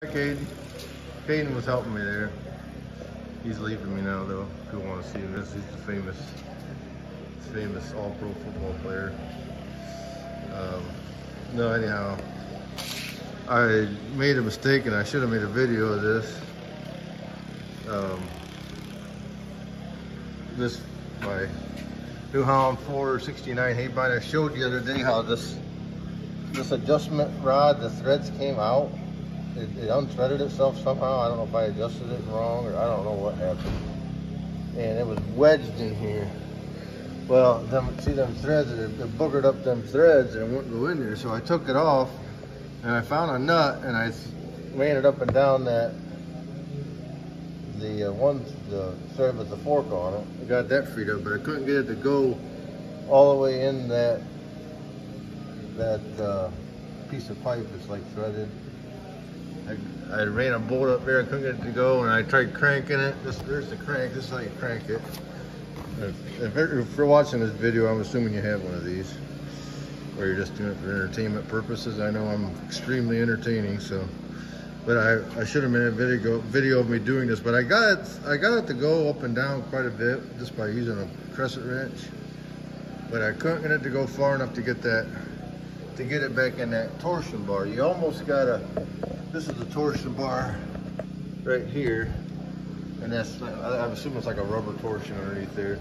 Caden was helping me there. He's leaving me now though. If you want to see this, he's the famous all-pro football player. No, anyhow, I made a mistake and I should have made a video of this. This my New Holland 469 haybine. I showed the other day how this adjustment rod, the threads came out. It unthreaded itself somehow. I don't know if I adjusted it wrong or I don't know what happened. And it was wedged in here. Well, see them threads, it boogered up them threads and it wouldn't go in there. So I took it off and I found a nut and I ran it up and down the thread with the fork on it. I got that freed up, but I couldn't get it to go all the way in that piece of pipe that's like threaded. I ran a bolt up there, I couldn't get it to go, and I tried cranking it. There's the crank, this is how you crank it. If you're watching this video, I'm assuming you have one of these, or you're just doing it for entertainment purposes. I know I'm extremely entertaining, so. But I should have made a video of me doing this, but I got it to go up and down quite a bit just by using a crescent wrench. But I couldn't get it to go far enough to get it back in that torsion bar. You almost gotta, this is the torsion bar right here, and that's, I'm assuming it's like a rubber torsion underneath there.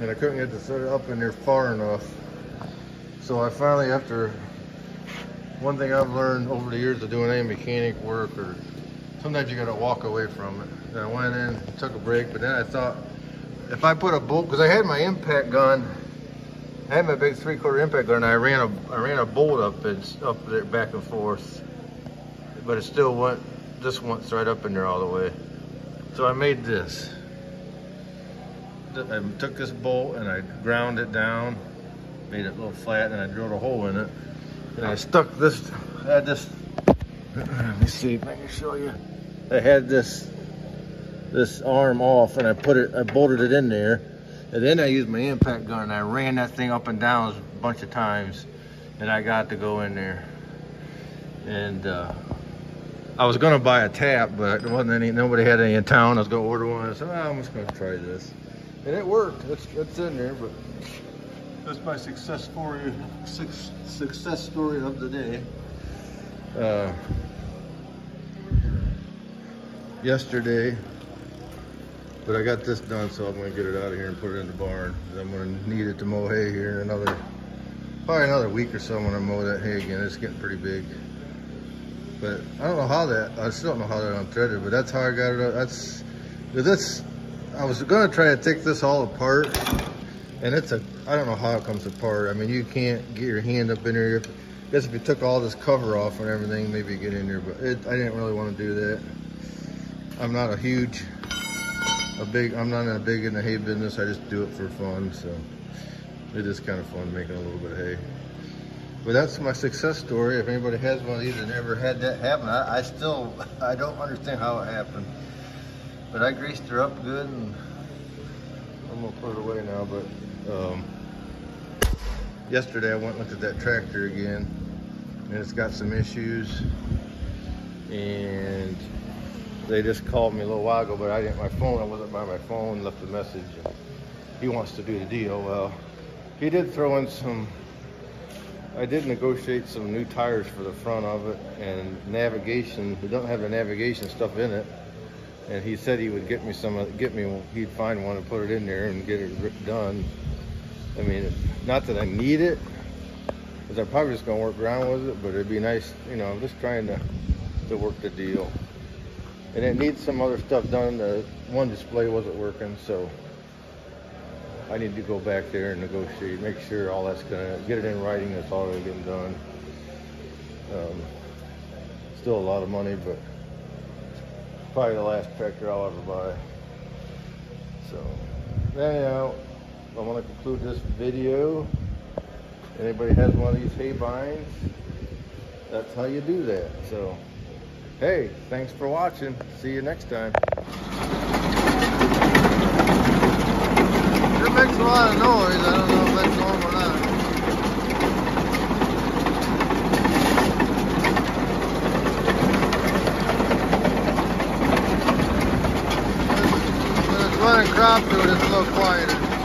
And I couldn't get the thread up in there far enough. So I finally, after, one thing I've learned over the years of doing any mechanic work, or sometimes you gotta walk away from it. And I went in, took a break, but then I thought, if I put a bolt, because I had my impact gun, I had my big 3/4 impact gun, and I ran a bolt up there back and forth, but it still went, this went right up in there all the way. So I made this. I took this bolt and I ground it down, made it a little flat, and I drilled a hole in it. And I stuck this, I had this, let me see if I can show you. I had this arm off and I bolted it in there. And then I used my impact gun and I ran that thing up and down a bunch of times. And I got to go in there. And I was gonna buy a tap, but there wasn't any, nobody had any in town. I was gonna order one. I said, I'm just gonna try this. And it worked, it's in there, but that's my success story of the day. Yesterday, but I got this done, so I'm gonna get it out of here and put it in the barn. I'm gonna need it to mow hay here in probably another week or so. I'm gonna mow that hay again. It's getting pretty big. But I don't know how I still don't know how that unthreaded, but that's how I got it out. I was gonna try to take this all apart. And I don't know how it comes apart. I mean, you can't get your hand up in there. I guess if you took all this cover off and everything, maybe get in there, but I didn't really want to do that. I'm not I'm not big in the hay business. I just do it for fun, so it is kind of fun making a little bit of hay. But that's my success story. If anybody has one of these and never had that happen, I don't understand how it happened. But I greased her up good, and I'm gonna put it away now. But yesterday I went and looked at that tractor again, and it's got some issues. And they just called me a little while ago, but I wasn't by my phone, left a message. He wants to do the deal. Well, he did throw in I did negotiate some new tires for the front of it, and navigation. We don't have the navigation stuff in it. And he said he would he'd find one and put it in there and get it done. I mean, not that I need it, because I'm probably just gonna work around with it, but it'd be nice, you know, I'm just trying to work the deal. And it needs some other stuff done. The one display wasn't working, so I need to go back there and negotiate, make sure all that's gonna, get it in writing, that's already getting done. Still a lot of money, but probably the last tractor I'll ever buy. So anyhow, I want to conclude this video. Anybody has one of these hay bines, that's how you do that. So hey, thanks for watching. See you next time. It makes a lot of noise. I don't know if that's normal or not. crop to it, it's a little quieter.